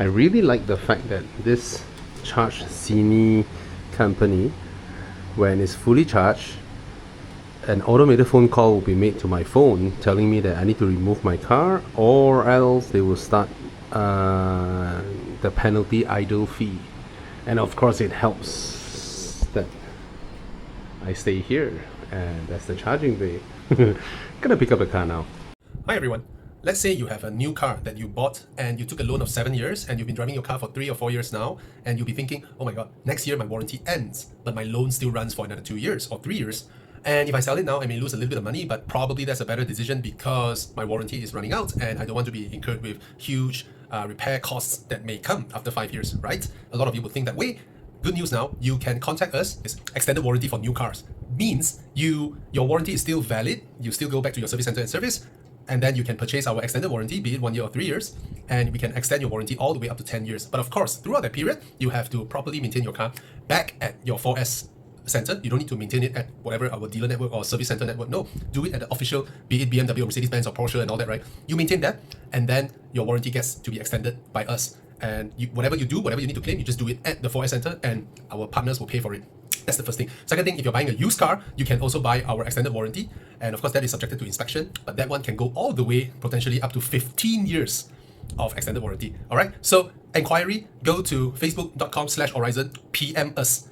I really like the fact that this charge Genie company, when it's fully charged, an automated phone call will be made to my phone telling me that I need to remove my car, or else they will start the penalty idle fee. And of course it helps that I stay here, and that's the charging bay. Gonna pick up the car now. Hi everyone. Let's say you have a new car that you bought and you took a loan of 7 years and you've been driving your car for 3 or 4 years now, and you'll be thinking, oh my god, next year my warranty ends, but my loan still runs for another 2 years or 3 years. And if I sell it now, I may lose a little bit of money, but probably that's a better decision because my warranty is running out and I don't want to be incurred with huge repair costs that may come after 5 years, right? A lot of you would think that way. Good news now, you can contact us. It's extended warranty for new cars. Means your warranty is still valid. You still go back to your service center and service, and then you can purchase our extended warranty, be it 1 year or 3 years, and we can extend your warranty all the way up to 10 years. But of course, throughout that period, you have to properly maintain your car back at your 4S center. You don't need to maintain it at whatever our dealer network or service center network. No, do it at the official, be it BMW or Mercedes-Benz or Porsche and all that, right? You maintain that, and then your warranty gets to be extended by us. And whatever you do, whatever you need to claim, you just do it at the 4S center, and our partners will pay for it. That's the first thing. Second thing, if you're buying a used car, you can also buy our extended warranty. And of course, that is subjected to inspection, but that one can go all the way, potentially up to 15 years of extended warranty. All right. So inquiry, go to facebook.com/horizon, PM us.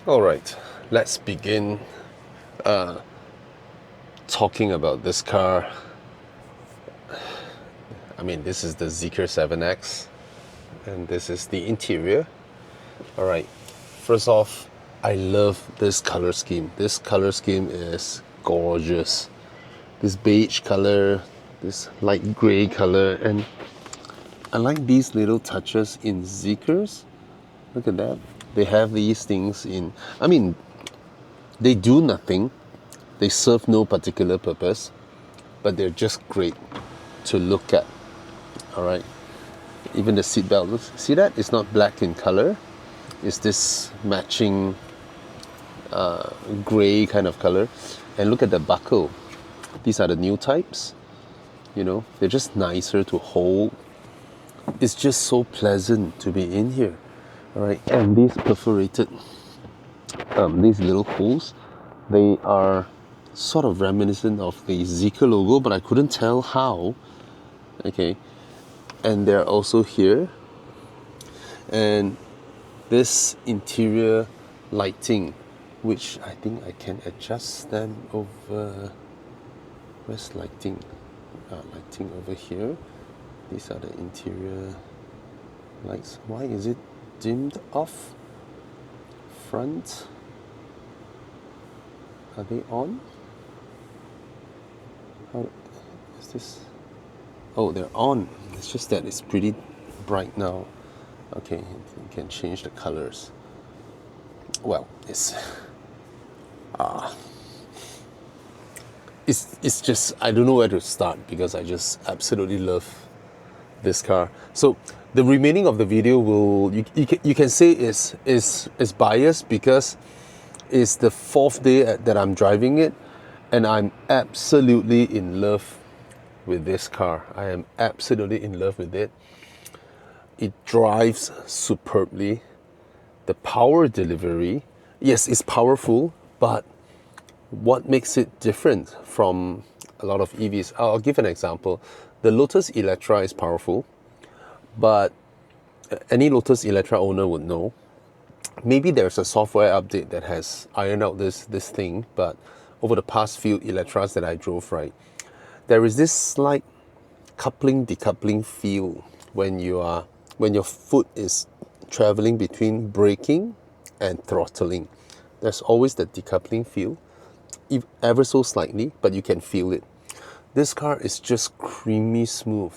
All right, let's begin talking about this car. I mean, this is the ZEEKR 7X, and this is the interior. All right. First off, I love this color scheme. This color scheme is gorgeous. This beige color, this light gray color, and I like these little touches in ZEEKRs. Look at that. They have these things in, I mean, they do nothing. They serve no particular purpose, but they're just great to look at. All right. Even the seatbelt, see that? It's not black in color. Is this matching gray kind of color. And look at the buckle. These are the new types. You know, they're just nicer to hold. It's just so pleasant to be in here. All right, and these perforated, these little holes, they are sort of reminiscent of the ZEEKR logo, but I couldn't tell how. Okay, and they're also here. And this interior lighting, which I think I can adjust them over. Where's lighting? Lighting over here. These are the interior lights. Why is it dimmed off? Front. Are they on? How is this? Oh, they're on. It's just that it's pretty bright now. Okay, you can change the colors. Well, it's just, I don't know where to start because I just absolutely love this car. So the remaining of the video will, you can say is biased because it's the 4th day that I'm driving it, and I'm absolutely in love with this car. I am absolutely in love with it. It drives superbly. The power delivery, yes, it's powerful, but what makes it different from a lot of EVs? I'll give an example. The Lotus Electra is powerful, but any Lotus Electra owner would know. Maybe there's a software update that has ironed out this thing, but over the past few Electras that I drove, right, there is this slight coupling, decoupling feel when your foot is traveling between braking and throttling. There's always the decoupling feel, ever so slightly, but you can feel it. This car is just creamy smooth.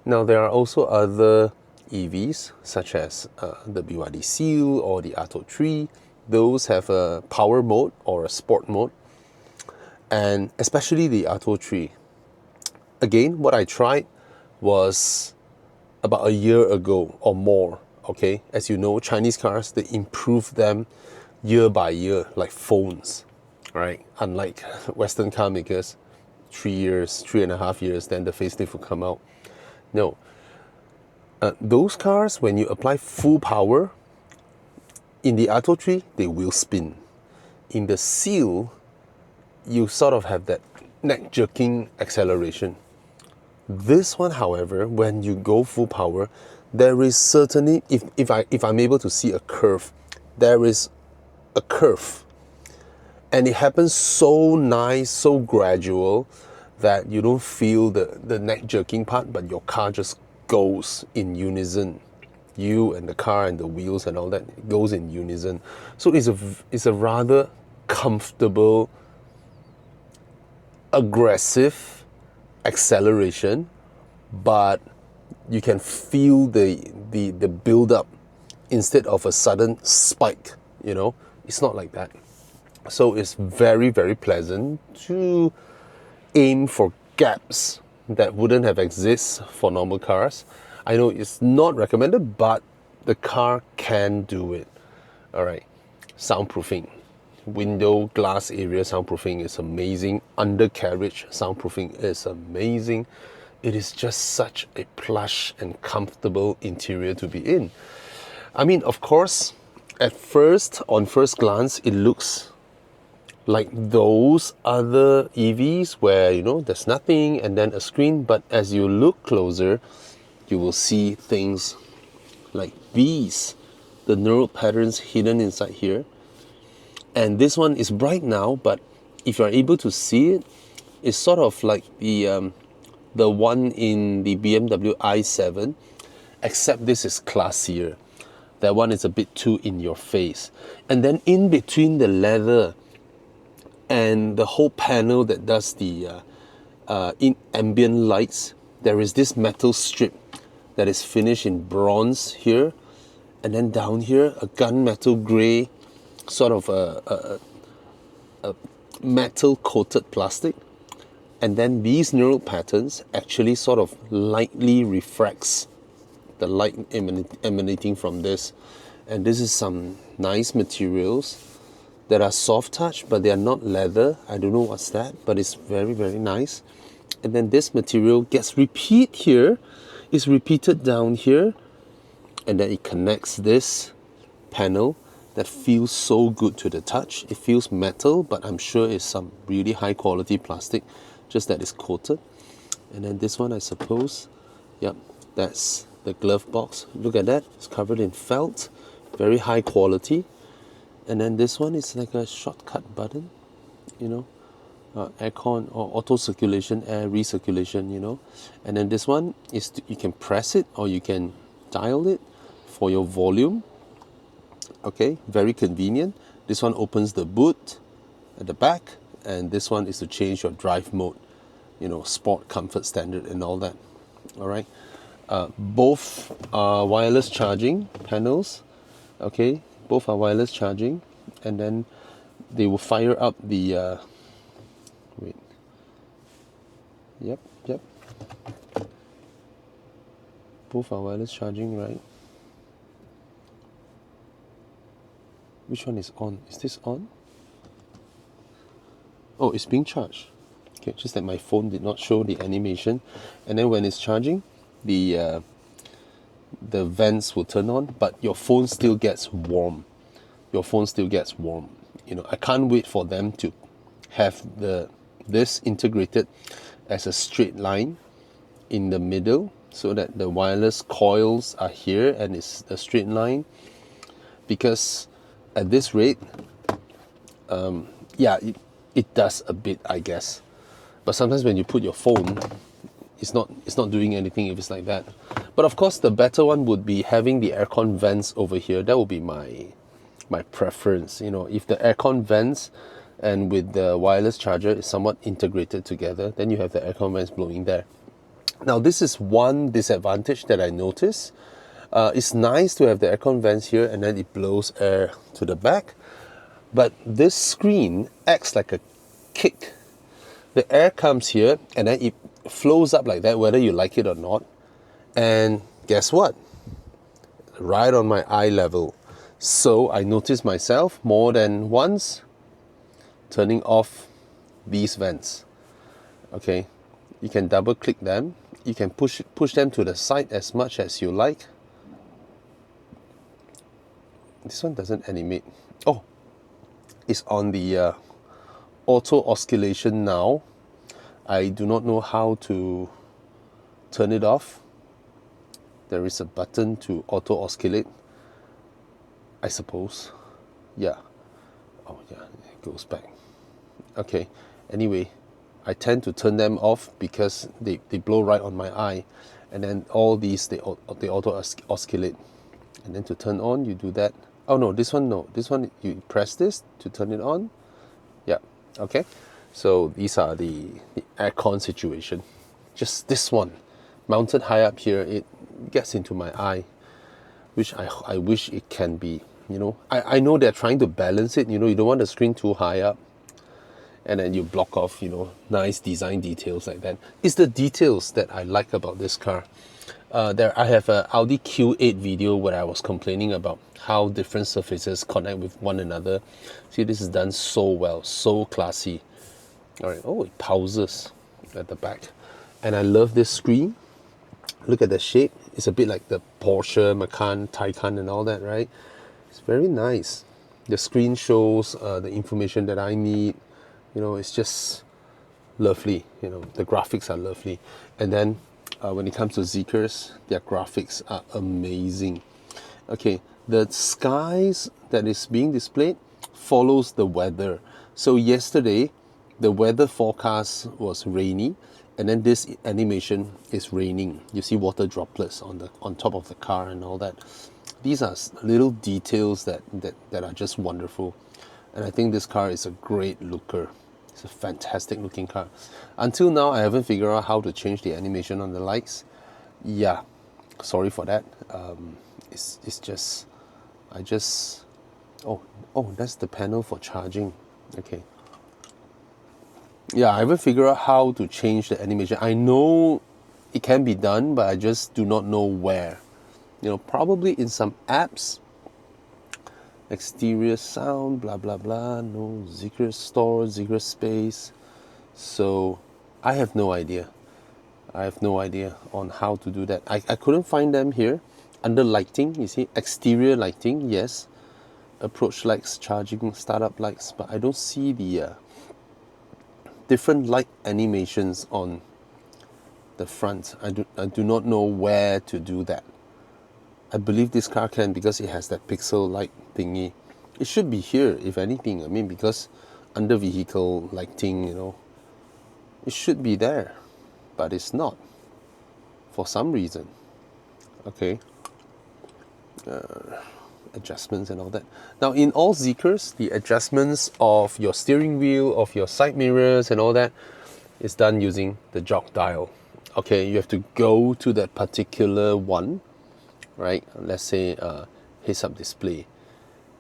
Now there are also other EVs such as the BYD Seal or the Atto 3. Those have a power mode or a sport mode, and especially the Atto 3. Again, what I tried was about a year ago or more. Okay, as you know, Chinese cars, they improve them year by year, like phones, right? Unlike Western car makers, 3 years, 3.5 years, then the facelift will come out. No, Those cars, when you apply full power, in the Atto 3, they will spin. In the Seal, you sort of have that neck jerking acceleration. This one, however, when you go full power, there is certainly, if I'm able to see a curve, there is a curve. And it happens so nice, so gradual, that you don't feel the neck jerking part, but your car just goes in unison. You and the car and the wheels and all that, it goes in unison. So it's a rather comfortable, aggressive acceleration, but you can feel the build up instead of a sudden spike, you know. It's not like that. So it's very, very pleasant to aim for gaps that wouldn't have exist for normal cars. I know it's not recommended, but the car can do it. All right, soundproofing. Window glass area soundproofing is amazing. Undercarriage soundproofing is amazing. It is just such a plush and comfortable interior to be in. I mean, of course, at first, on first glance, it looks like those other EVs where, you know, there's nothing and then a screen, but as you look closer, you will see things like these, the neural patterns hidden inside here. And this one is bright now, but if you're able to see it, it's sort of like the one in the BMW i7, except this is classier. That one is a bit too in your face. And then in between the leather and the whole panel that does the in ambient lights, there is this metal strip that is finished in bronze here, and then down here a gunmetal grey, sort of a metal coated plastic, and then these neural patterns actually sort of lightly refracts the light emanating from this. And this is some nice materials that are soft touch, but they are not leather. I don't know what's that, but it's very, very nice. And then this material gets repeat here, is repeated down here, and then it connects this panel that feels so good to the touch. It feels metal, but I'm sure it's some really high quality plastic, just that it's coated. And then this one, I suppose, yep, that's the glove box. Look at that, it's covered in felt, very high quality. And then this one is like a shortcut button, you know, aircon or auto circulation, air recirculation, you know. And then this one is you can press it or you can dial it for your volume. Okay, very convenient. This one opens the boot at the back, and this one is to change your drive mode, you know, sport, comfort, standard, and all that. All right, both are wireless charging panels. Okay, both are wireless charging, and then they will fire up the wait. Yep. Both are wireless charging, right? Which one is on? Is this on? Oh, it's being charged. Okay, just that my phone did not show the animation. And then when it's charging, the vents will turn on, but your phone still gets warm. Your phone still gets warm. You know, I can't wait for them to have this integrated as a straight line in the middle, so that the wireless coils are here and it's a straight line. Because at this rate, yeah, it does a bit, I guess. But sometimes when you put your phone, it's not doing anything if it's like that. But of course, the better one would be having the aircon vents over here. That would be my preference. You know, if the aircon vents and with the wireless charger is somewhat integrated together, then you have the aircon vents blowing there. Now, this is one disadvantage that I noticed. It's nice to have the aircon vents here and then it blows air to the back. But this screen acts like a kick. The air comes here and then it flows up like that, whether you like it or not. And guess what? Right on my eye level. So I noticed myself more than once turning off these vents. Okay, you can double click them You can push them to the side as much as you like. This one doesn't animate. Oh, it's on the auto oscillation now. I do not know how to turn it off. There is a button to auto oscillate, I suppose. Yeah. Oh yeah, it goes back. Okay. Anyway, I tend to turn them off because they blow right on my eye, and then all these they auto oscillate. And then to turn on, you do that. Oh no, this one no. This one you press this to turn it on. Yeah. Okay. So these are the aircon situation. Just this one, mounted high up here, it gets into my eye, which I wish it can be. I know they're trying to balance it. You don't want the screen too high up, and then you block off, nice design details like that. It's the details that I like about this car. I have an Audi Q8 video where I was complaining about how different surfaces connect with one another. See, this is done so well, so classy. All right. Oh, it pauses at the back, and I love this screen. Look at the shape. It's a bit like the Porsche Macan, Taycan, and all that, right? It's very nice. The screen shows the information that I need. It's just lovely. The graphics are lovely. And then when it comes to ZEEKRs, their graphics are amazing. Okay, the skies that is being displayed follows the weather. So yesterday, the weather forecast was rainy, and then this animation is raining. You see water droplets on top of the car and all that. These are little details that are just wonderful. And I think this car is a great looker. It's a fantastic looking car. Until now, I haven't figured out how to change the animation on the lights. Yeah, sorry for that. It's just, oh, that's the panel for charging. Okay. Yeah, I haven't figured out how to change the animation. I know it can be done, but I just do not know where. Probably in some apps. Exterior sound, blah blah blah. No ZEEKR store, ZEEKR space. So I have no idea. I have no idea on how to do that. I couldn't find them here. Under lighting, you see, exterior lighting, yes. Approach lights, charging, startup lights, but I don't see the different light animations on the front. I do not know where to do that. I believe this car can because it has that pixel light thingy. It should be here, if anything. I mean, because under vehicle lighting, it should be there, but it's not for some reason. Okay. Adjustments and all that. Now, in all ZEEKRs, the adjustments of your steering wheel, of your side mirrors and all that is done using the jog dial. Okay, you have to go to that particular one, right? Let's say heads-up display.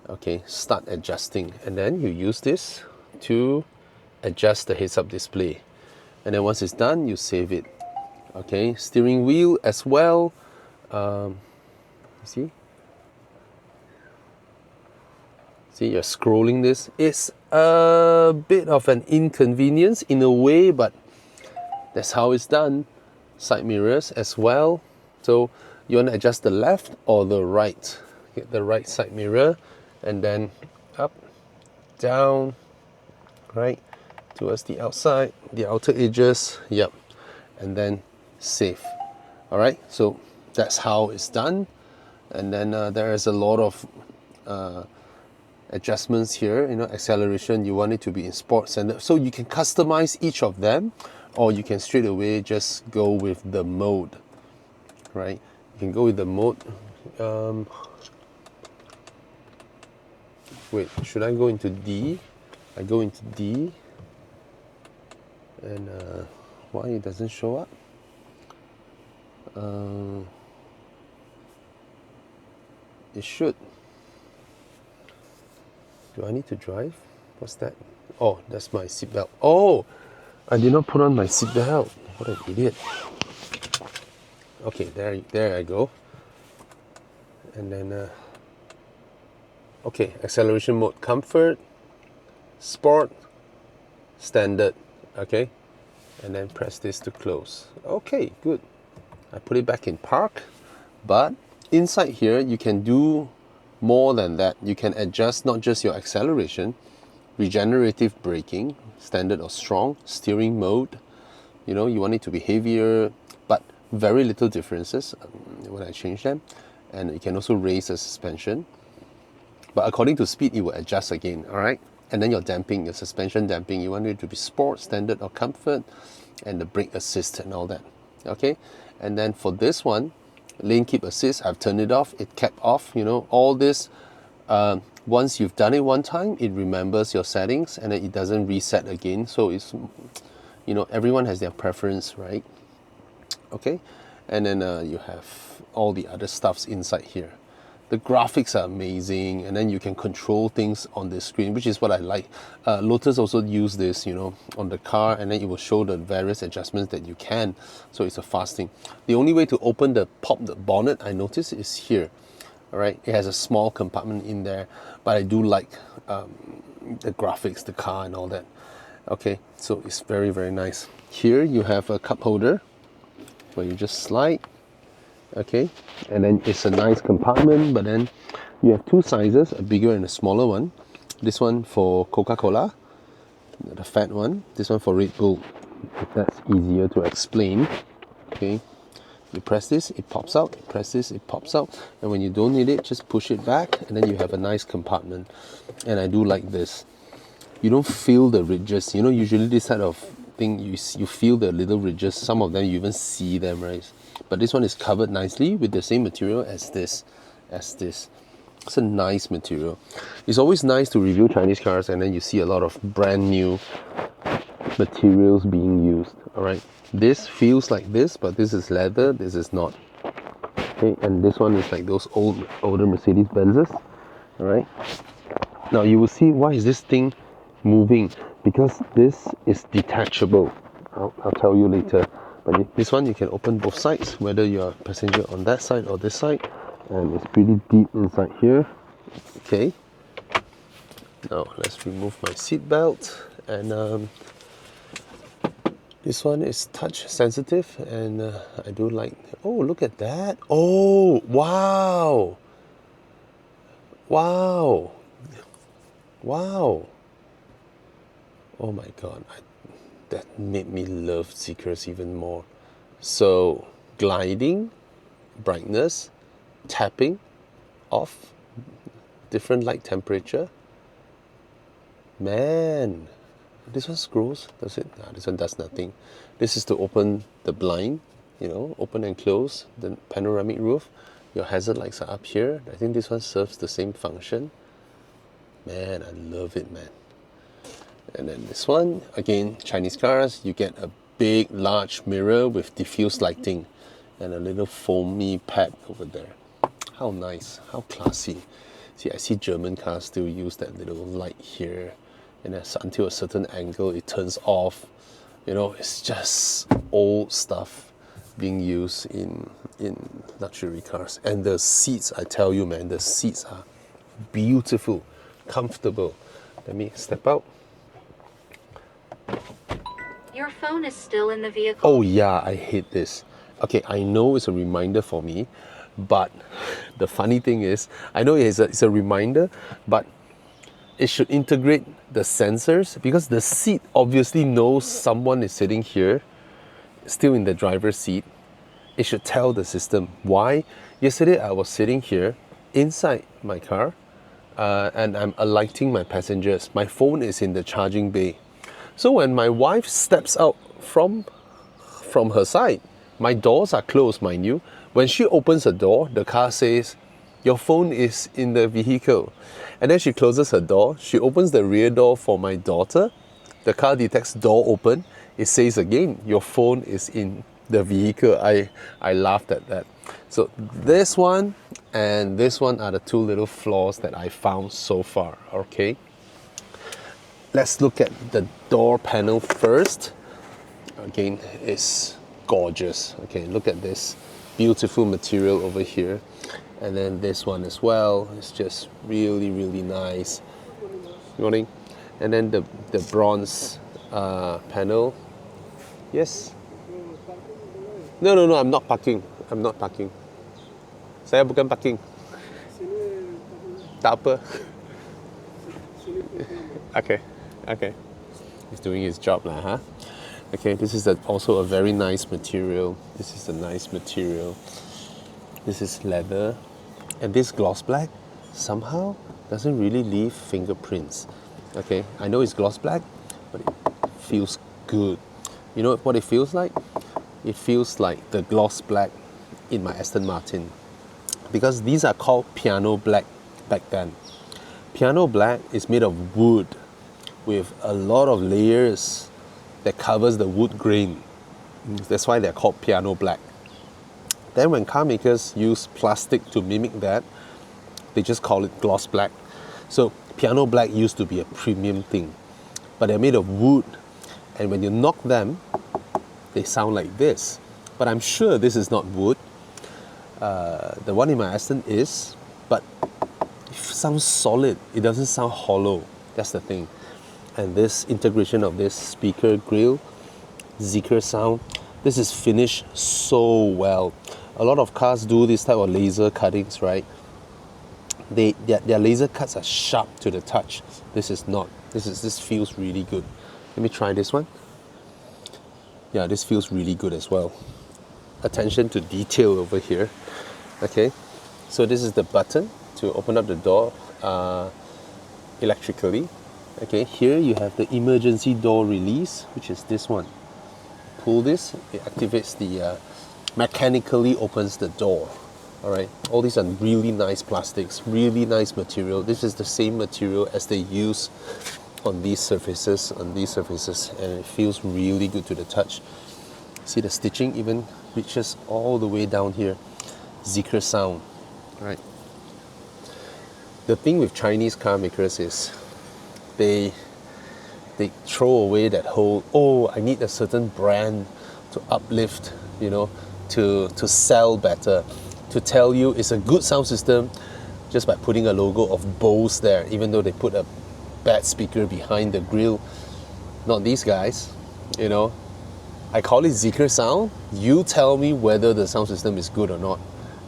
Okay, start adjusting, and then you use this to adjust the heads-up display. And then once it's done, you save it. Okay, steering wheel as well. See, you're scrolling this. It's a bit of an inconvenience in a way, but that's how it's done. Side mirrors as well. So you want to adjust the left or the right. Get the right side mirror, and then up, down, right, towards the outside, the outer edges. Yep, and then save. All right, so that's how it's done. And then there is a lot of adjustments here. Acceleration, you want it to be in sports, and so you can customize each of them, or you can straight away just go with the mode, right? You can go with the mode. Wait, should I go into D? I go into D, and why it doesn't show up? It should. Do I need to drive? What's that? Oh, that's my seatbelt. Oh, I did not put on my seatbelt. What an idiot. Okay, there I go. And then, okay, acceleration mode, comfort, sport, standard. Okay, and then press this to close. Okay, good. I put it back in park. But inside here, you can do more than that. You can adjust not just your acceleration, regenerative braking, standard or strong, steering mode. You know, you want it to be heavier, but very little differences when I change them. And you can also raise the suspension. But according to speed, it will adjust again, all right? And then your damping, your suspension damping, you want it to be sport, standard or comfort, and the brake assist and all that, okay? And then for this one, lane keep assist, I've turned it off, it kept off, you know, all this. Once you've done it one time, it remembers your settings and then it doesn't reset again. So it's, you know, everyone has their preference, right? Okay, and then you have all the other stuffs inside here. The graphics are amazing, and then you can control things on the screen, which is what I like. Lotus also use this, you know, on the car, and then it will show the various adjustments that you can. So it's a fast thing. The only way to open pop the bonnet, I noticed, is here. All right, it has a small compartment in there, but I do like the graphics, the car, and all that. Okay, so it's very, very nice. Here you have a cup holder where you just slide. Okay, and then it's a nice compartment, but then you have two sizes, a bigger and a smaller one. This one for Coca-Cola, the fat one. This one for Red Bull, if that's easier to explain. Okay, you press this, it pops out, press this, it pops out, and when you don't need it, just push it back, and then you have a nice compartment. And I do like this. You don't feel the ridges, you know, usually this type of thing, you feel the little ridges. Some of them you even see them, right? But this one is covered nicely with the same material as this. It's a nice material. It's always nice to review Chinese cars and then you see a lot of brand new materials being used. All right, this feels like this, but this is leather, this is not. Okay, and this one is like those older Mercedes Benzes. All right, now you will see, why is this thing moving? Because this is detachable. I'll tell you later. But this one you can open both sides, whether you're a passenger on that side or this side, and it's pretty deep inside here. Okay, now let's remove my seat belt, and this one is touch sensitive, and I do like, oh, look at that. Oh, wow, wow, wow. Oh my god, that made me love ZEEKRs even more. So gliding, brightness, tapping, off, different light temperature. Man, this one screws, does it? Nah, this one does nothing. This is to open the blind, you know, open and close the panoramic roof. Your hazard lights are up here. I think this one serves the same function. Man, I love it, man. And then this one, again, Chinese cars, you get a big, large mirror with diffuse lighting and a little foamy pad over there. How nice, how classy. See, I see German cars still use that little light here, and until a certain angle, it turns off. You know, it's just old stuff being used in luxury cars. And the seats, I tell you, man, the seats are beautiful, comfortable. Let me step out. Your phone is still in the vehicle. Oh yeah, I hate this. Okay, I know it's a reminder for me, but the funny thing is, I know it's a reminder, but it should integrate the sensors, because the seat obviously knows someone is sitting here, still in the driver's seat. It should tell the system. Why? Yesterday I was sitting here inside my car, and I'm alighting my passengers. My phone is in the charging bay. So when my wife steps out from her side, my doors are closed, mind you. When she opens the door, the car says, "Your phone is in the vehicle." And then she closes her door. She opens the rear door for my daughter. The car detects door open. It says again, "Your phone is in the vehicle." I laughed at that. So this one and this one are the two little flaws that I found so far, okay? Let's look at the door panel first. Again, it's gorgeous. Okay, look at this beautiful material over here. And then this one as well. It's just really, really nice. Good morning. And then the bronze panel. Yes. No, no, no, I'm not parking. I'm not parking. Saya bukan parking. Tak apa. Okay, okay. He's doing his job lah, huh? Okay, this is also a very nice material. This is a nice material. This is leather. And this gloss black somehow doesn't really leave fingerprints. Okay, I know it's gloss black, but it feels good. You know what it feels like? It feels like the gloss black in my Aston Martin. Because these are called piano black back then. Piano black is made of wood with a lot of layers that covers the wood grain. That's why they're called piano black. Then when car makers use plastic to mimic that, they just call it gloss black. So piano black used to be a premium thing, but they're made of wood, and when you knock them, they sound like this. But I'm sure this is not wood. The one in my Aston is, but it sounds solid. It doesn't sound hollow. That's the thing. And this integration of this speaker grill, ZEEKR sound, this is finished so well. A lot of cars do this type of laser cuttings, right? Their laser cuts are sharp to the touch. This is not. This feels really good. Let me try this one. Yeah, this feels really good as well. Attention to detail over here. Okay, so this is the button to open up the door electrically. Okay, here you have the emergency door release, which is this one. Pull this, it activates the mechanically opens the door. All right, all these are really nice plastics, really nice material. This is the same material as they use on these surfaces, and it feels really good to the touch. See, the stitching even reaches all the way down here. ZEEKR sound, right? The thing with Chinese car makers is they throw away that whole, oh, I need a certain brand to uplift, you know, to sell better, to tell you it's a good sound system just by putting a logo of Bose there, even though they put a bad speaker behind the grill. Not these guys, you know. I call it ZEEKR sound. You tell me whether the sound system is good or not.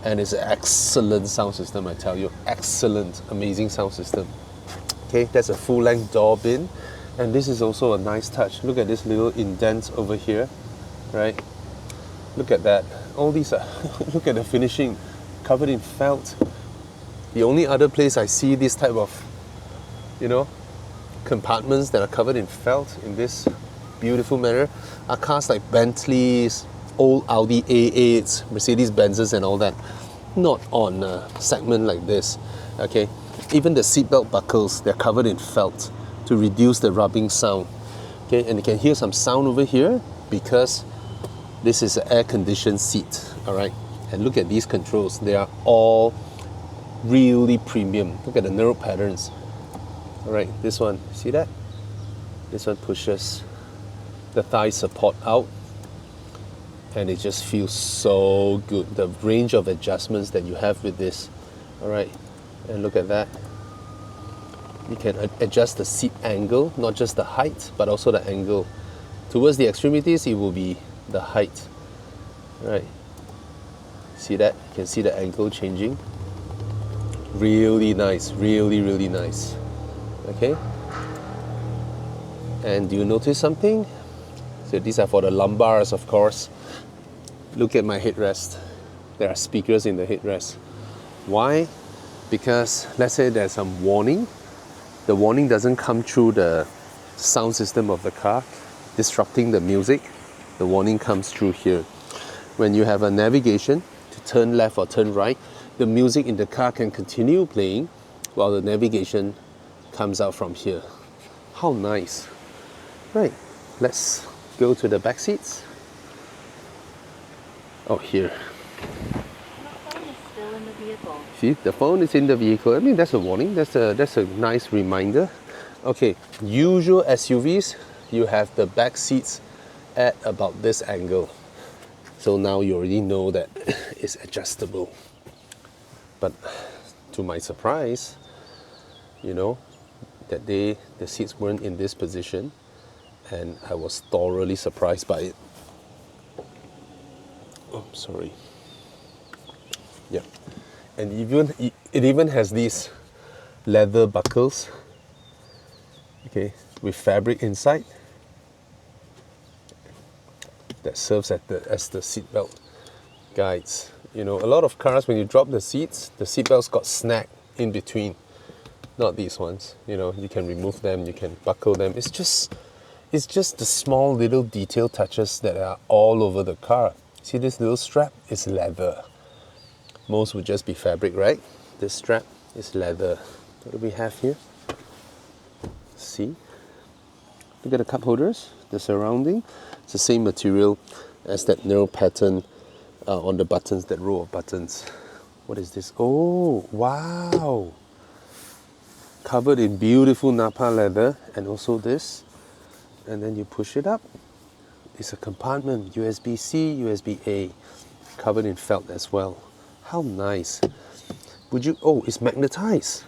And it's an excellent sound system, I tell you. Excellent, amazing sound system. Okay, that's a full-length door bin. And this is also a nice touch. Look at this little indent over here, right? Look at that. All these are, look at the finishing, covered in felt. The only other place I see this type of, you know, compartments that are covered in felt in this beautiful manner are cars like Bentleys, old Audi A8s, Mercedes-Benzes and all that. Not on a segment like this, okay? Even the seatbelt buckles, they're covered in felt to reduce the rubbing sound. Okay, and you can hear some sound over here because this is an air-conditioned seat, all right? And look at these controls. They are all really premium. Look at the nerve patterns. All right, this one, see that? This one pushes the thigh support out, and it just feels so good. The range of adjustments that you have with this, all right? And look at that. You can adjust the seat angle, not just the height, but also the angle. Towards the extremities, it will be the height, right? See that? You can see the angle changing. Really nice, really, really nice. Okay? And do you notice something? So these are for the lumbars, of course. Look at my headrest. There are speakers in the headrest. Why? Because let's say there's some warning. The warning doesn't come through the sound system of the car, disrupting the music. The warning comes through here. When you have a navigation to turn left or turn right, the music in the car can continue playing while the navigation comes out from here. How nice. Right, let's go to the back seats. Oh, here. The phone is still in the vehicle. See, the phone is in the vehicle. I mean, that's a warning. That's a nice reminder. Okay, usual SUVs, you have the back seats at about this angle. So now you already know that it's adjustable. But to my surprise, you know, that day the seats weren't in this position, and I was thoroughly surprised by it. Oh, sorry. Yeah, and it even has these leather buckles, okay, with fabric inside that serves as the seatbelt guides. You know, a lot of cars, when you drop the seatbelts got snagged in between. Not these ones. You know, you can remove them, you can buckle them. It's just the small little detail touches that are all over the car. See this little strap? It's leather. Most would just be fabric, right? This strap is leather. What do we have here? See? Look at the cup holders, the surrounding. It's the same material as that narrow pattern on the buttons, that row of buttons. What is this? Oh, wow! Covered in beautiful Napa leather, and also this. And then you push it up. It's a compartment, USB-C, USB-A, covered in felt as well. How nice. Would you, oh, it's magnetized.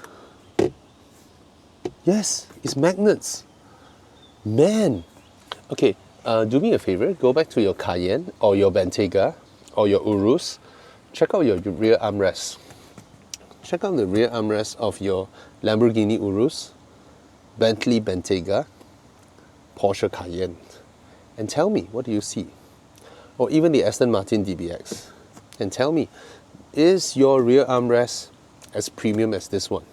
Yes, it's magnets. Man. Okay, do me a favor, go back to your Cayenne or your Bentayga or your Urus. Check out your rear armrest. Check out the rear armrest of your Lamborghini Urus, Bentley Bentayga, Porsche Cayenne. And tell me, what do you see? Or even the Aston Martin DBX. And tell me, is your rear armrest as premium as this one?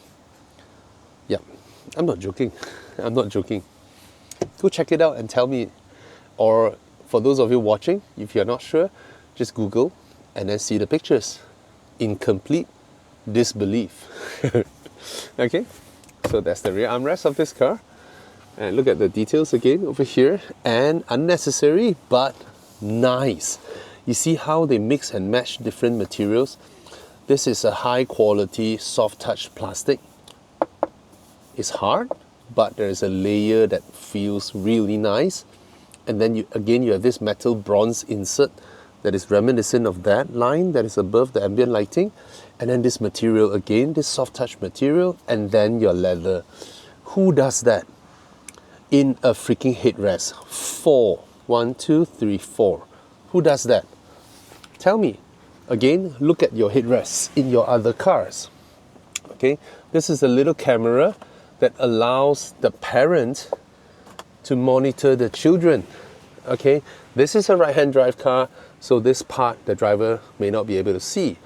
Yeah, I'm not joking. I'm not joking. Go check it out and tell me. Or for those of you watching, if you're not sure, just Google and then see the pictures in complete disbelief. Okay, so that's the rear armrest of this car. And look at the details again over here. And unnecessary, but nice. You see how they mix and match different materials? This is a high quality soft touch plastic. It's hard, but there is a layer that feels really nice. And then you have this metal bronze insert that is reminiscent of that line that is above the ambient lighting. And then this material again, this soft touch material, and then your leather. Who does that in a freaking headrest? 4. 1, 2, 3, 4. Who does that? Tell me. Again, look at your headrests in your other cars. Okay, this is a little camera that allows the parent to monitor the children. Okay, this is a right-hand drive car, so this part the driver may not be able to see.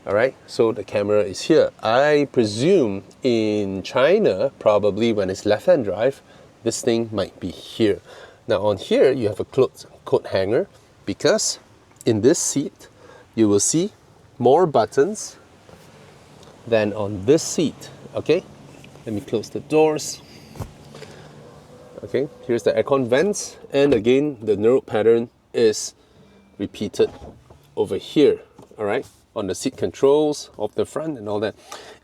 All right, so the camera is here. I presume in China, probably when it's left-hand drive, this thing might be here. Now on here, you have a coat hanger, because in this seat, you will see more buttons than on this seat. Okay, let me close the doors. Okay, here's the aircon vents, and again, the narrow pattern is repeated over here. All right, on the seat controls of the front and all that.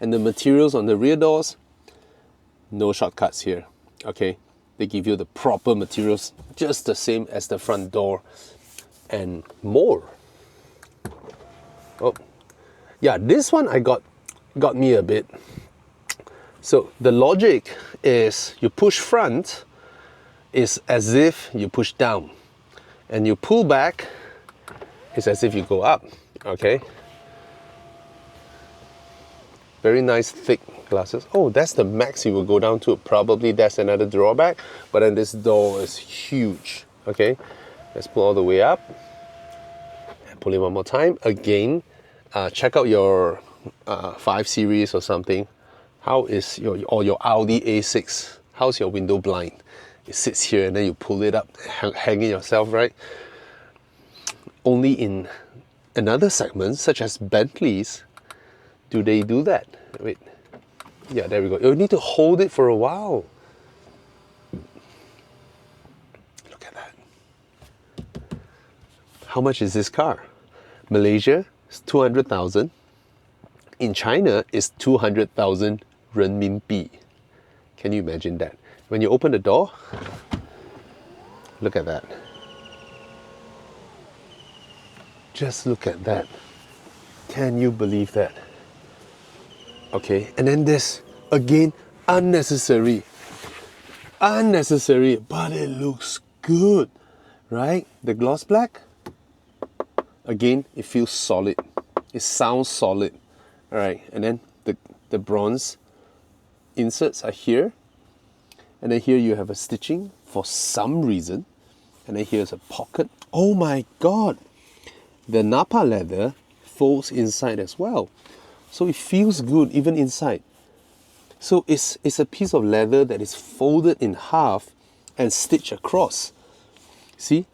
And the materials on the rear doors, no shortcuts here. Okay, they give you the proper materials, just the same as the front door and more. Oh, yeah, this one I got me a bit. So the logic is you push front is as if you push down, and you pull back is as if you go up. Okay, very nice thick glasses. Oh, that's the max you will go down to. Probably that's another drawback, but then this door is huge. Okay, let's pull all the way up. Pull it one more time. Again, check out your 5 Series or something. How is your Audi A6? How's your window blind? It sits here and then you pull it up, hang it yourself, right? Only in another segment, such as Bentleys, do they do that. Wait, yeah, there we go. You need to hold it for a while. Look at that. How much is this car? Malaysia is 200,000. In China, it's 200,000 renminbi. Can you imagine that? When you open the door, look at that. Just look at that. Can you believe that? Okay, and then this, again, unnecessary. Unnecessary, but it looks good, right? The gloss black. Again, it feels solid. It sounds solid. All right, and then the bronze inserts are here. And then here you have a stitching for some reason. And then here's a pocket. Oh my God! The Napa leather folds inside as well. So it feels good even inside. So it's a piece of leather that is folded in half and stitched across. See?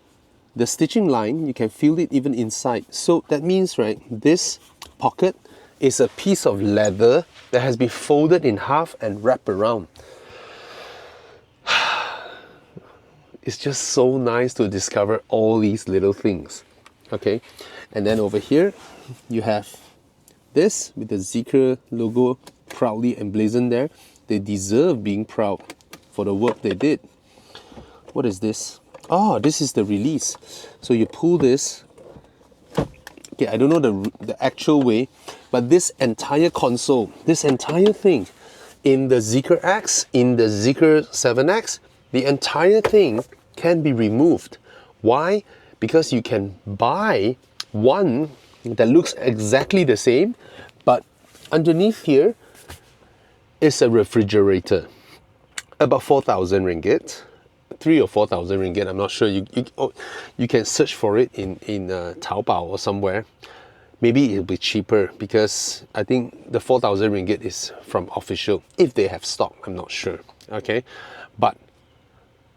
The stitching line, you can feel it even inside. So that means, right, this pocket is a piece of leather that has been folded in half and wrapped around. It's just so nice to discover all these little things. Okay, and then over here, you have this with the ZEEKR logo proudly emblazoned there. They deserve being proud for the work they did. What is this? Oh, this is the release. So you pull this. Okay, I don't know the actual way, but this entire console, this entire thing, in the ZEEKR X, in the ZEEKR 7X, the entire thing can be removed. Why? Because you can buy one that looks exactly the same, but underneath here is a refrigerator. About 4,000 ringgit. 3,000 or 4,000 ringgit, I'm not sure. You can search for it in Taobao or somewhere. Maybe it'll be cheaper because I think the 4,000 ringgit is from official. If they have stock, I'm not sure. Okay, but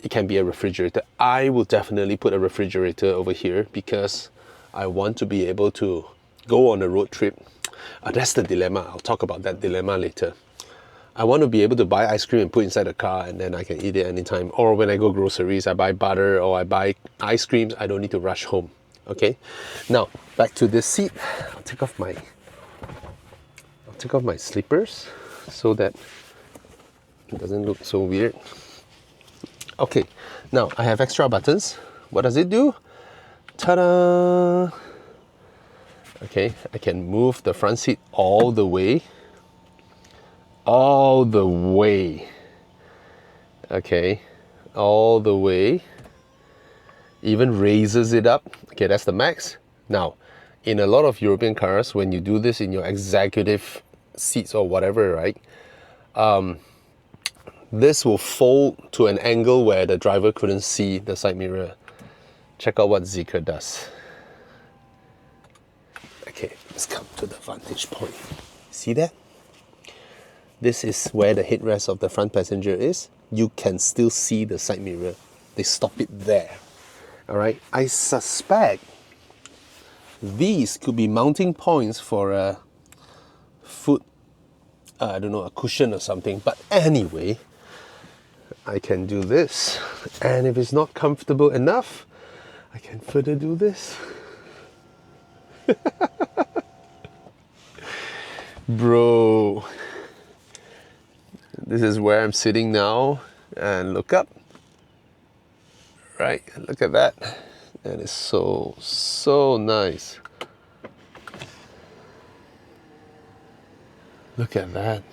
it can be a refrigerator. I will definitely put a refrigerator over here because I want to be able to go on a road trip. That's the dilemma. I'll talk about that dilemma later. I want to be able to buy ice cream and put inside the car and then I can eat it anytime. Or when I go groceries, I buy butter or I buy ice creams. I don't need to rush home. Okay. Now back to this seat. I'll take off my slippers so that it doesn't look so weird. Okay. Now I have extra buttons. What does it do? Ta-da! Okay, I can move the front seat all the way. All the way. Okay, all the way. Even raises it up. Okay, that's the max. Now, in a lot of European cars, when you do this in your executive seats or whatever, right? This will fold to an angle where the driver couldn't see the side mirror. Check out what ZEEKR does. Okay, let's come to the vantage point. See that? This is where the headrest of the front passenger is. You can still see the side mirror. They stop it there. All right. I suspect these could be mounting points for a foot, I don't know, a cushion or something. But anyway, I can do this. And if it's not comfortable enough, I can further do this. Bro. This is where I'm sitting now and look up. Right, look at that. That is so nice. Look at that.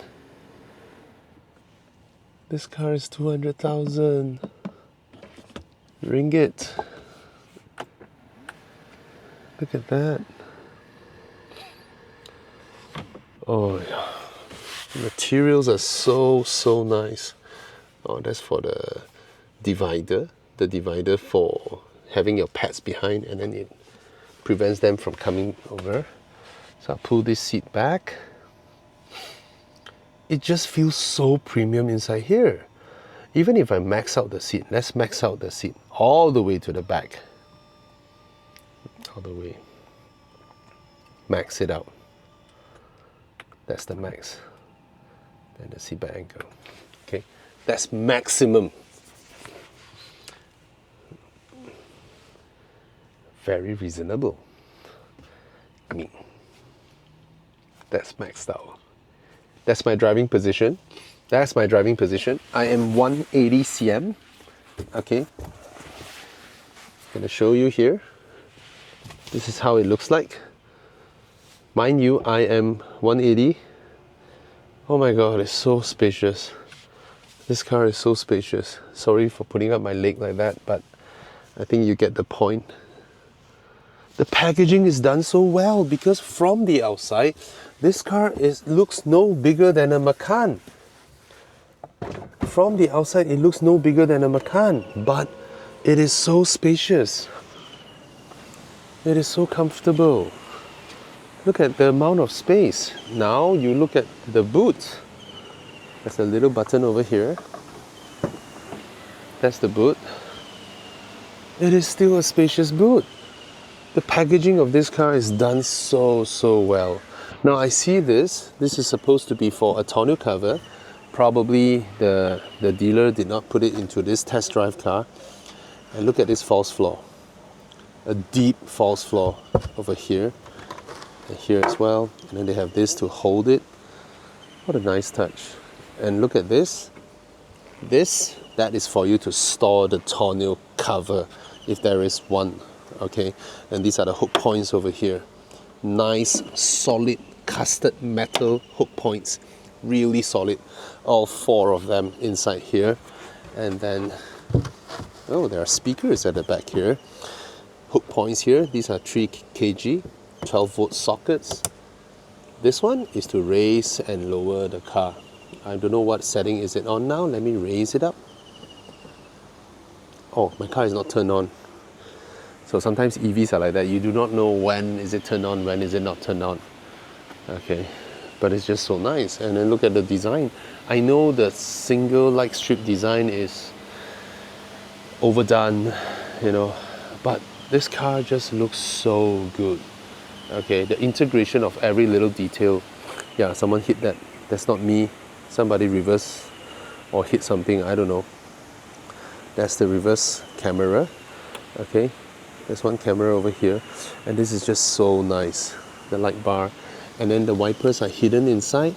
This car is 200,000 ringgit. Look at that. Oh yeah. The materials are so nice. Oh, that's for the divider for having your pets behind, and then it prevents them from coming over. So I'll pull this seat back. It just feels so premium inside here. Even if I max out the seat, let's max out the seat all the way to the back. All the way. Max it out. That's the max. And the seat back angle. Okay, that's maximum. Very reasonable. I mean, that's maxed out. That's my driving position. That's my driving position. I am 180 cm. Okay, I'm gonna show you here. This is how it looks like. Mind you, I am 180. Oh my god, it's so spacious. This car is so spacious. Sorry for putting up my leg like that, but I think you get the point. The packaging is done so well because from the outside, this car looks no bigger than a Macan. From the outside, it looks no bigger than a Macan, but it is so spacious. It is so comfortable. Look at the amount of space. Now you look at the boot. There's a little button over here. That's the boot. It is still a spacious boot. The packaging of this car is done so well. Now I see this is supposed to be for a tonneau cover. Probably the dealer did not put it into this test drive car. And look at this false floor. A deep false floor over here. And here as well. And then they have this to hold it. What a nice touch. And look at this. That is for you to store the tonneau cover if there is one. Okay, and these are the hook points over here. Nice, solid, custard metal hook points. Really solid. All 4 of them inside here. And then, oh, there are speakers at the back here. Hook points here. These are 3 kg, 12 volt sockets. This one is to raise and lower the car. I don't know what setting is it on now. Let me raise it up. Oh, my car is not turned on. So sometimes EVs are like that. You do not know when is it turned on, when is it not turned on. Okay, but it's just so nice. And then look at the design. I know the single light strip design is overdone, you know, but this car just looks so good. Okay, the integration of every little detail. Yeah, someone hit that. That's not me. Somebody reversed or hit something, I don't know. That's the reverse camera. Okay. There's one camera over here, and this is just so nice, the light bar. And then the wipers are hidden inside.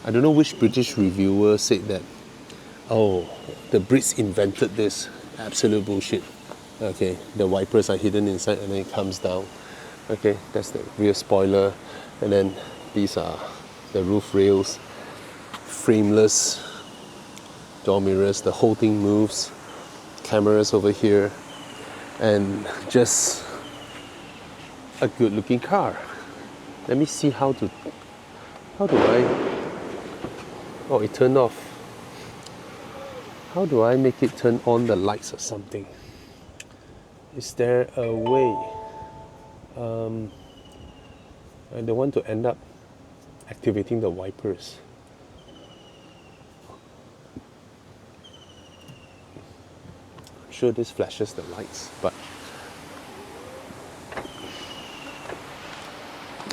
I don't know which British reviewer said that, oh, the Brits invented this. Absolute bullshit. Okay, the wipers are hidden inside and then it comes down. Okay, that's the rear spoiler. And then these are the roof rails, frameless door mirrors, the whole thing moves. Cameras over here. And just a good looking car. Let me see how do I, oh, it turned off. How do I make it turn on the lights or something? Is there a way? I don't want to end up activating the wipers. Sure, this flashes the lights, but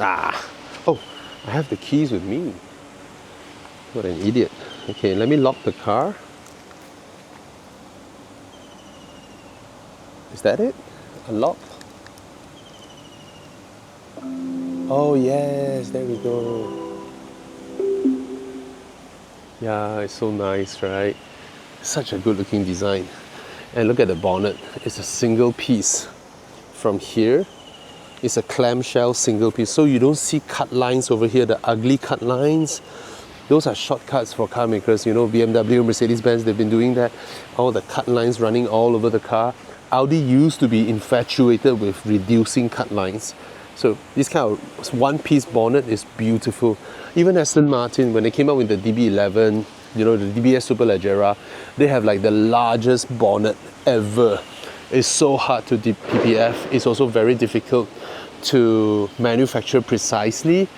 oh, I have the keys with me. What an idiot. Okay, let me lock the car. Is that it? Unlock. Oh yes, there we go. Yeah, it's so nice, right? Such a good looking design. And look at the bonnet. It's a single piece. From here, it's a clamshell single piece. So you don't see cut lines over here, the ugly cut lines. Those are shortcuts for car makers. You know, BMW, Mercedes-Benz, they've been doing that. All the cut lines running all over the car. Audi used to be infatuated with reducing cut lines. So this kind of one-piece bonnet is beautiful. Even Aston Martin, when they came out with the DB11, you know, the DBS Superleggera, they have like the largest bonnet ever. It's so hard to PPF. It's also very difficult to manufacture precisely.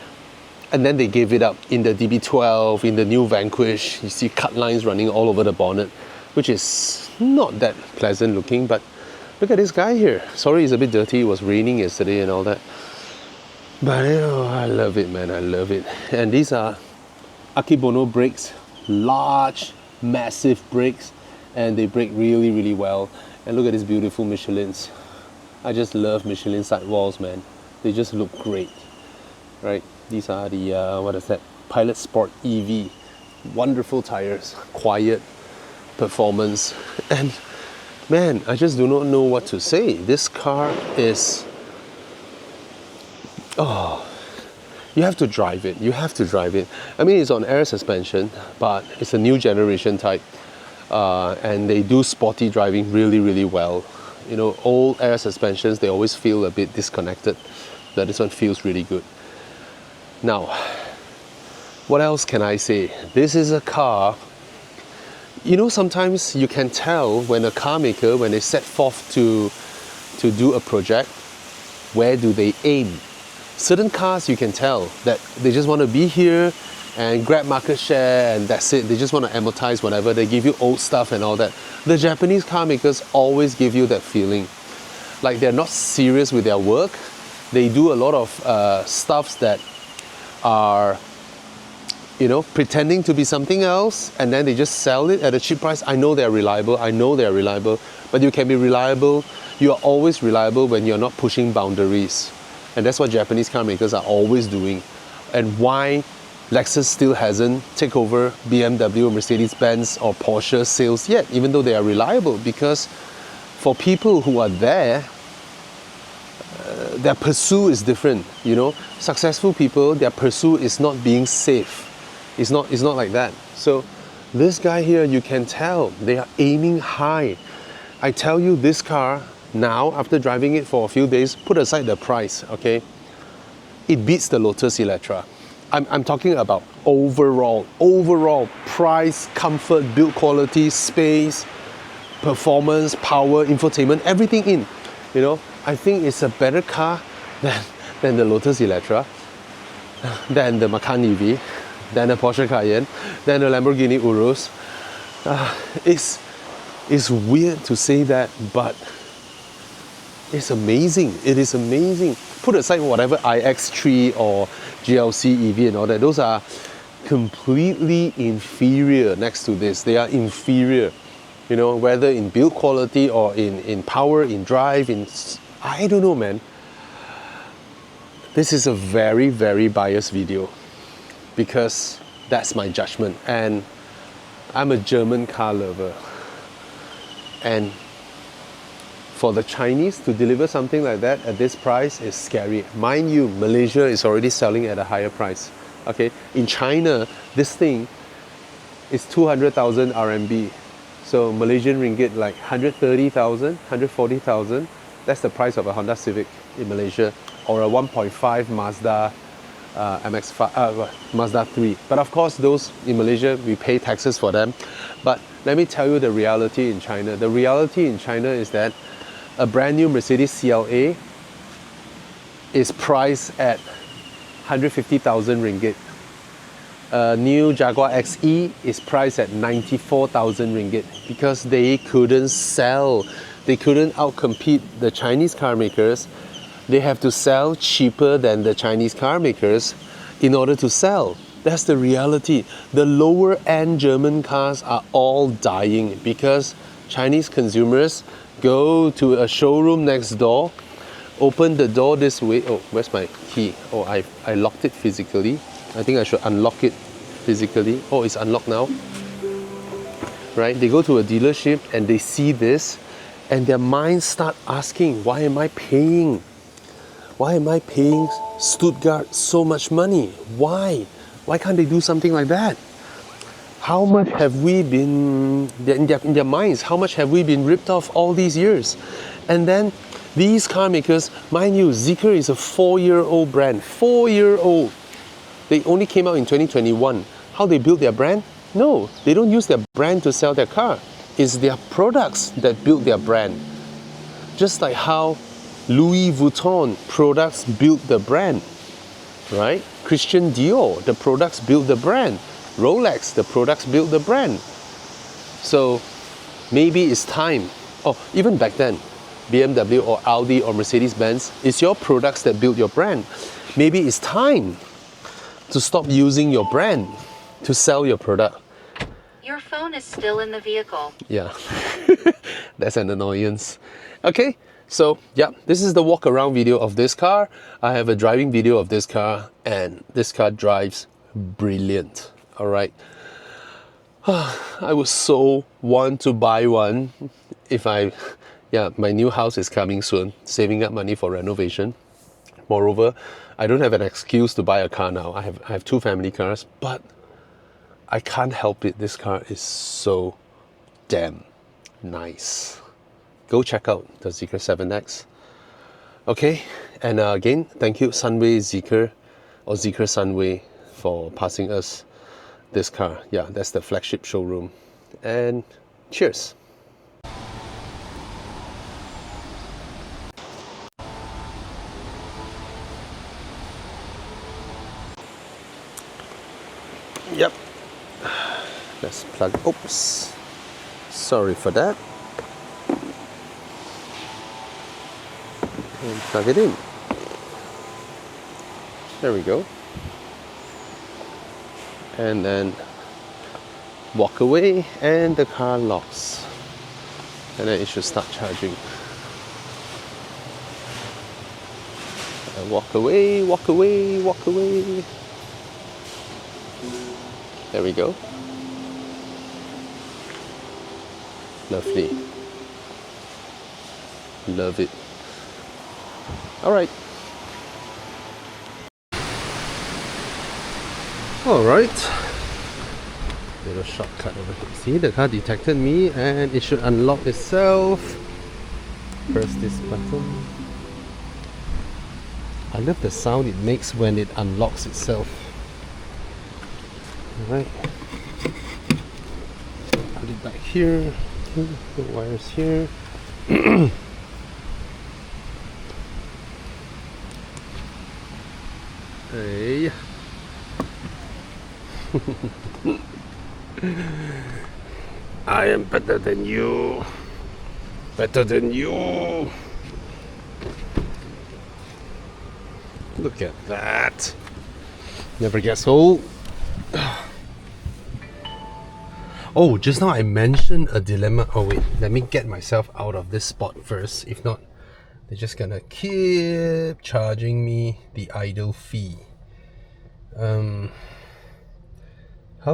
And then they gave it up in the DB12, in the new Vanquish. You see cut lines running all over the bonnet, which is not that pleasant looking, but look at this guy here. Sorry, it's a bit dirty. It was raining yesterday and all that. But oh, I love it, man. I love it. And these are Akebono brakes. Large, massive brakes, and they brake really, really well. And look at these beautiful Michelins. I just love Michelin sidewalls, man. They just look great, right? These are the what is that? Pilot Sport EV. Wonderful tires, quiet performance, and man, I just do not know what to say. This car is, oh, you have to drive it. You have to drive it. I mean, it's on air suspension, but it's a new generation type. And they do sporty driving really, really well. You know, old air suspensions, they always feel a bit disconnected. But this one feels really good. Now, what else can I say? This is a car, you know, sometimes you can tell when a car maker, when they set forth to do a project, where do they aim? Certain cars you can tell that they just want to be here and grab market share and that's it. They just want to amortize whatever. They give you old stuff and all that. The Japanese car makers always give you that feeling. Like they're not serious with their work. They do a lot of stuffs that are, you know, pretending to be something else, and then they just sell it at a cheap price. I know they're reliable, but you can be reliable. You are always reliable when you're not pushing boundaries. And that's what Japanese car makers are always doing. And why Lexus still hasn't taken over BMW, Mercedes-Benz or Porsche sales yet, even though they are reliable, because for people who are there, their pursuit is different, you know. Successful people, their pursuit is not being safe. It's not like that. So this guy here, you can tell they are aiming high. I tell you, this car now, after driving it for a few days, put aside the price, okay, it beats the Lotus Electra. I'm talking about overall price, comfort, build quality, space, performance, power, infotainment, everything in, you know. I think it's a better car than the Lotus Electra, than the Macan EV, than the Porsche Cayenne, than the Lamborghini Urus. It's weird to say that, but it's amazing. It is amazing. Put aside whatever iX3 or GLC EV and all that, those are completely inferior next to this. They are inferior, you know, whether in build quality or in power, in drive, I don't know, man. This is a very, very biased video because that's my judgment, and I'm a German car lover, and for the Chinese to deliver something like that at this price is scary. Mind you, Malaysia is already selling at a higher price. Okay, in China, this thing is 200,000 RMB. So Malaysian ringgit like 130,000, 140,000. That's the price of a Honda Civic in Malaysia, or a 1.5 Mazda Mazda 3. But of course, those in Malaysia, we pay taxes for them. But let me tell you the reality in China. The reality in China is that a brand new Mercedes CLA is priced at 150,000 ringgit. A new Jaguar XE is priced at 94,000 ringgit because they couldn't sell. They couldn't outcompete the Chinese car makers. They have to sell cheaper than the Chinese car makers in order to sell. That's the reality. The lower end German cars are all dying because Chinese consumers go to a showroom next door, open the door this way. Oh, where's my key? Oh, I locked it physically. I think I should unlock it physically. Oh, it's unlocked now. Right? They go to a dealership and they see this and their minds start asking, why am I paying? Why am I paying Stuttgart so much money? Why? Why can't they do something like that? How much have we been, in their minds, how much have we been ripped off all these years? And then these car makers, mind you, ZEEKR is a 4-year-old brand. 4-year-old. They only came out in 2021. How they build their brand? No, they don't use their brand to sell their car. It's their products that build their brand. Just like how Louis Vuitton products build the brand, right? Christian Dior, the products build the brand. Rolex, the products build the brand. So maybe it's time, or even back then, BMW or Audi or Mercedes-Benz, it's your products that build your brand. Maybe it's time to stop using your brand to sell your product. Your phone is still in the vehicle. Yeah, that's an annoyance. Okay, so yeah, this is the walk around video of this car. I have a driving video of this car, and this car drives brilliant. All right. I would so want to buy one if my new house is coming soon, saving up money for renovation. Moreover, I don't have an excuse to buy a car now. I have 2 family cars, but I can't help it. This car is so damn nice. go check out the ZEEKR 7X. Okay, and again, thank you Sunway ZEEKR or ZEEKR Sunway for passing us this car. Yeah, that's the flagship showroom. And cheers. Yep. Let's plug. Oops. Sorry for that. And plug it in. There we go. And then walk away, and the car locks. And then it should start charging. And walk away, walk away, walk away. There we go. Lovely. Love it. Alright. Alright. Little shortcut over here. See, the car detected me and it should unlock itself. Press this button. I love the sound it makes when it unlocks itself. Alright. Put it back here. The wires here. Hey. I am better than you. Better than you. Look at that. Never gets old. Oh, just now I mentioned a dilemma. Oh wait, let me get myself out of this spot first. If not, they're just gonna keep charging me the idle fee. How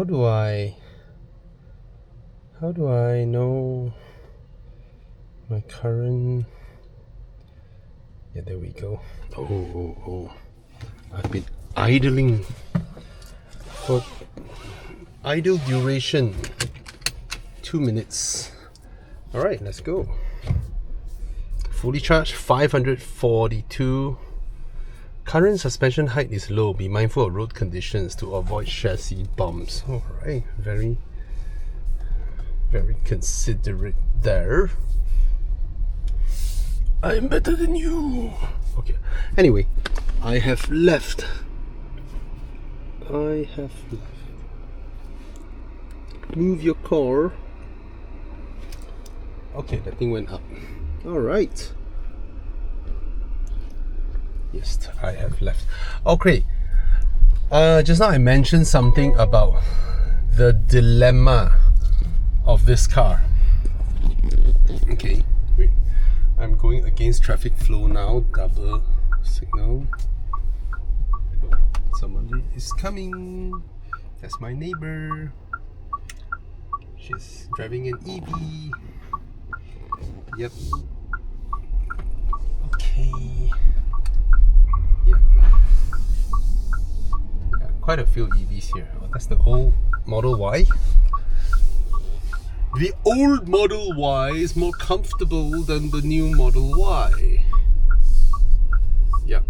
do I know my current? Yeah, there we go. Oh. I've been idling for idle duration 2 minutes. Alright, let's go. Fully charged, 542. Current suspension height is low. Be mindful of road conditions to avoid chassis bumps. Alright, very considerate there. I'm better than you. Okay. Anyway, I have left. Move your car. Okay, that thing went up. Alright. Yes, I have left. Okay. Just now I mentioned something about the dilemma of this car. Okay, wait. I'm going against traffic flow now. Double signal. Somebody is coming. That's my neighbor. She's driving an EV. Yep. Okay. Yep. Yeah, quite a few EVs here. Oh, that's the old Model Y. The old Model Y is more comfortable than the new Model Y. Yep.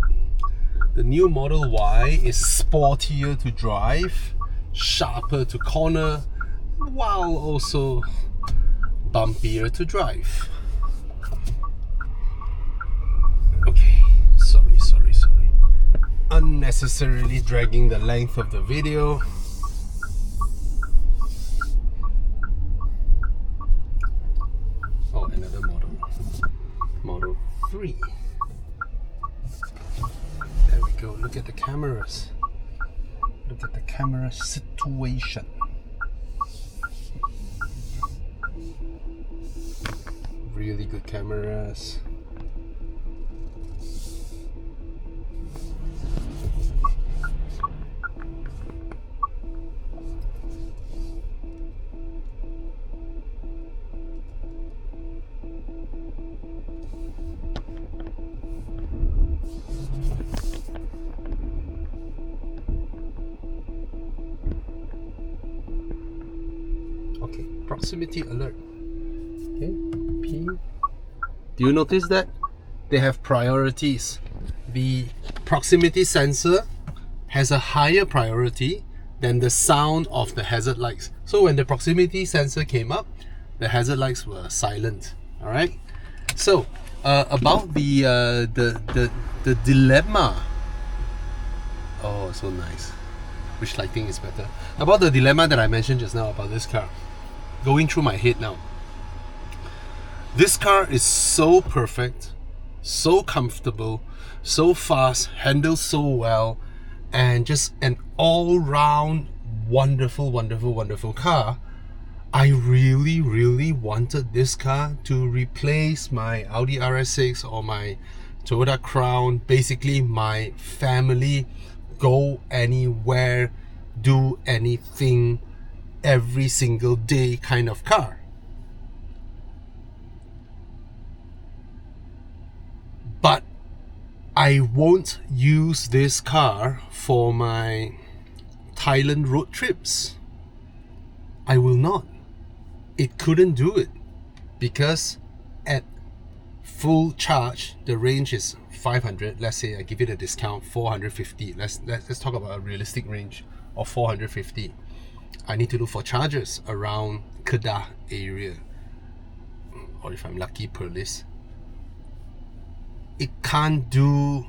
The new Model Y is sportier to drive, sharper to corner, while also bumpier to drive. Okay, sorry. Unnecessarily dragging the length of the video. Oh, another model. Model 3. There we go. Look at the cameras. Look at the camera situation. Really good cameras. Okay, proximity alert. Okay, P. Do you notice that? They have priorities. The proximity sensor has a higher priority than the sound of the hazard lights. So when the proximity sensor came up, the hazard lights were silent. All right. So about the dilemma. Oh, so nice. Which lighting is better? About the dilemma that I mentioned just now about this car, going through my head now. This car is so perfect, so comfortable, so fast, handles so well, and just an all-round wonderful, wonderful, wonderful car. I really, really wanted this car to replace my Audi RS6 or my Toyota Crown, basically my family go anywhere, do anything every single day kind of car. But I won't use this car for my Thailand road trips. I will not. It couldn't do it because at full charge the range is 500. Let's say I give it a discount, 450. Let's talk about a realistic range of 450. I need to look for chargers around Kedah area, or if I'm lucky, Perlis. It can't do.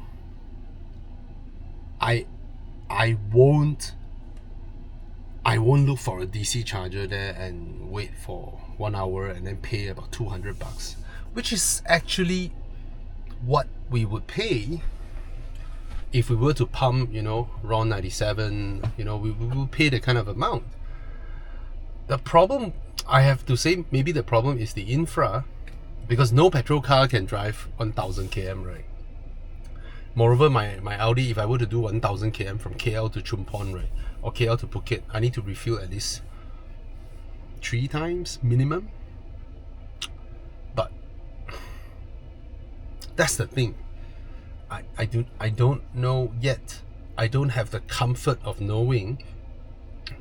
I won't look for a DC charger there and wait for 1 hour and then pay about $200, which is actually what we would pay if we were to pump, you know, RON 97. You know, we will pay the kind of amount. The problem, I have to say, maybe the problem is the infra, because no petrol car can drive 1000 km, right? Moreover, my Audi, if I were to do 1000 km from KL to Chumpon, right, or KL to Phuket, I need to refuel at least 3 times minimum. But that's the thing. I don't know yet. I don't have the comfort of knowing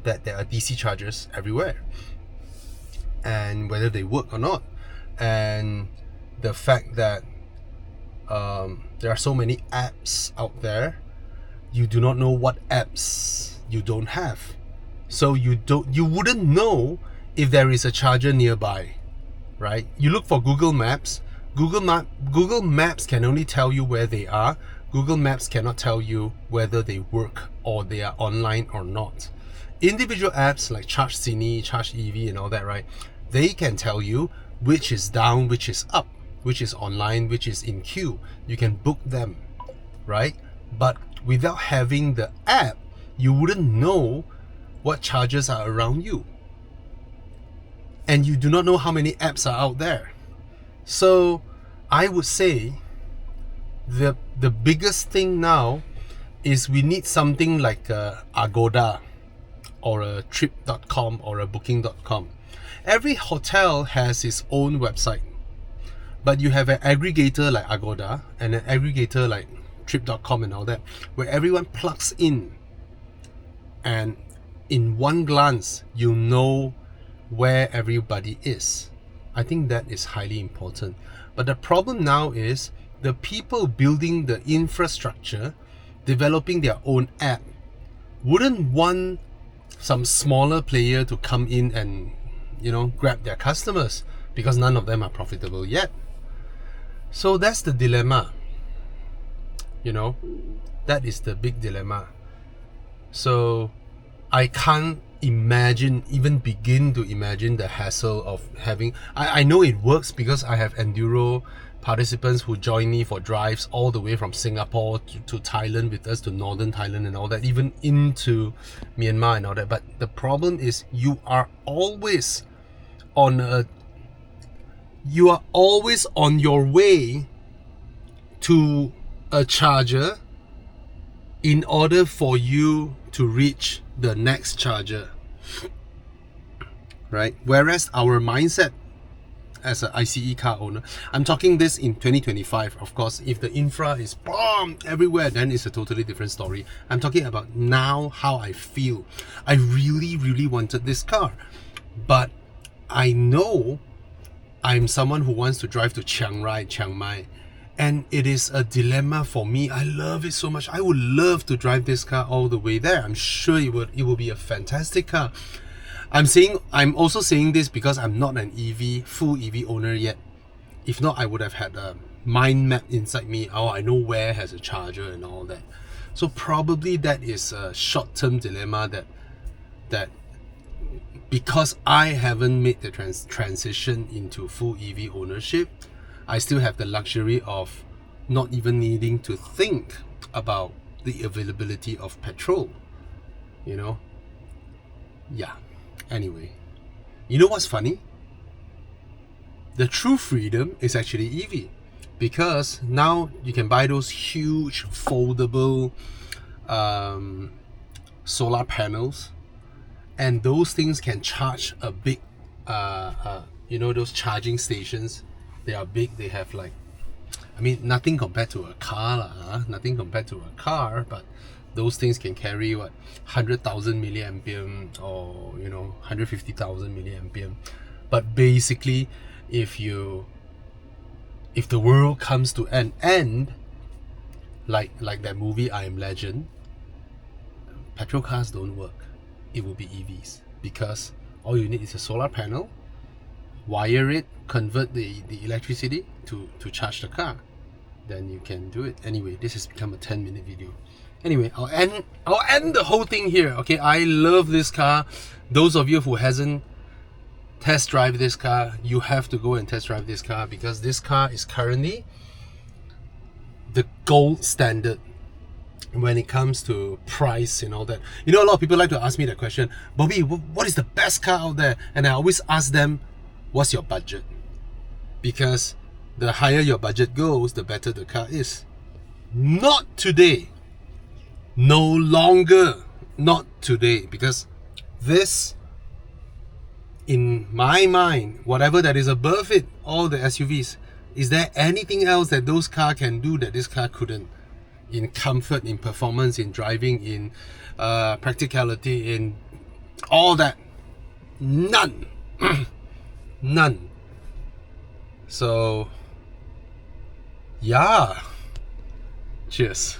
that there are DC chargers everywhere and whether they work or not. And the fact that there are so many apps out there, you do not know what apps you don't have, so you wouldn't know if there is a charger nearby, right? You look for Google Maps. Google Maps can only tell you where they are. Google Maps cannot tell you whether they work or they are online or not. Individual apps like Charge Cine, Charge EV and all that, right? They can tell you which is down, which is up, which is online, which is in queue. You can book them, right? But without having the app, you wouldn't know what chargers are around you. And you do not know how many apps are out there. So I would say the biggest thing now is we need something like a Agoda or a trip.com or a booking.com. Every hotel has its own website, but you have an aggregator like Agoda and an aggregator like trip.com and all that, where everyone plugs in and in one glance you know where everybody is. I think that is highly important. But the problem now is the people building the infrastructure, developing their own app, wouldn't want some smaller player to come in and, you know, grab their customers, because none of them are profitable yet. So that's the dilemma. You know, that is the big dilemma. So I can't imagine, even begin to imagine the hassle of having, I know it works because I have enduro participants who join me for drives all the way from Singapore to Thailand with us, to northern Thailand and all that, even into Myanmar and all that. But the problem is you are always on your way to a charger in order for you to reach the next charger, right? Whereas our mindset as an ICE car owner, I'm talking this in 2025, of course. If the infra is bomb everywhere, then it's a totally different story. I'm talking about now, how I feel. I really, really wanted this car, but I know I'm someone who wants to drive to Chiang Rai, Chiang Mai, and it is a dilemma for me. I love it so much. I would love to drive this car all the way there. I'm sure it will be a fantastic car. I'm also saying this because I'm not an full EV owner yet. If not, I would have had a mind map inside me. Oh, I know where has a charger and all that. So probably that is a short-term dilemma that because I haven't made the transition into full EV ownership, I still have the luxury of not even needing to think about the availability of petrol, you know? Yeah, anyway. You know what's funny? The true freedom is actually EV, because now you can buy those huge foldable solar panels, and those things can charge a big you know, those charging stations. They are big. They have like, I mean, nothing compared to a car nothing compared to a car, but those things can carry what, 100,000 milliampere or, you know, 150,000 milliampere. But basically, if the world comes to an end, like that movie I Am Legend, petrol cars don't work. It will be EVs, because all you need is a solar panel, wire it, convert the electricity to charge the car, then you can do it. Anyway, this has become a 10-minute video. Anyway, I'll end the whole thing here. Okay, I love this car. Those of you who hasn't test drive this car, you have to go and test drive this car, because this car is currently the gold standard when it comes to price and all that. You know, a lot of people like to ask me that question, Bobby, what is the best car out there? And I always ask them, what's your budget? Because the higher your budget goes, the better the car is. Not today. No longer. Not today. Because this, in my mind, whatever that is above it, all the SUVs, is there anything else that those cars can do that this car couldn't? In comfort, in performance, in driving, in practicality, in all that? None. None. So, yeah. Cheers.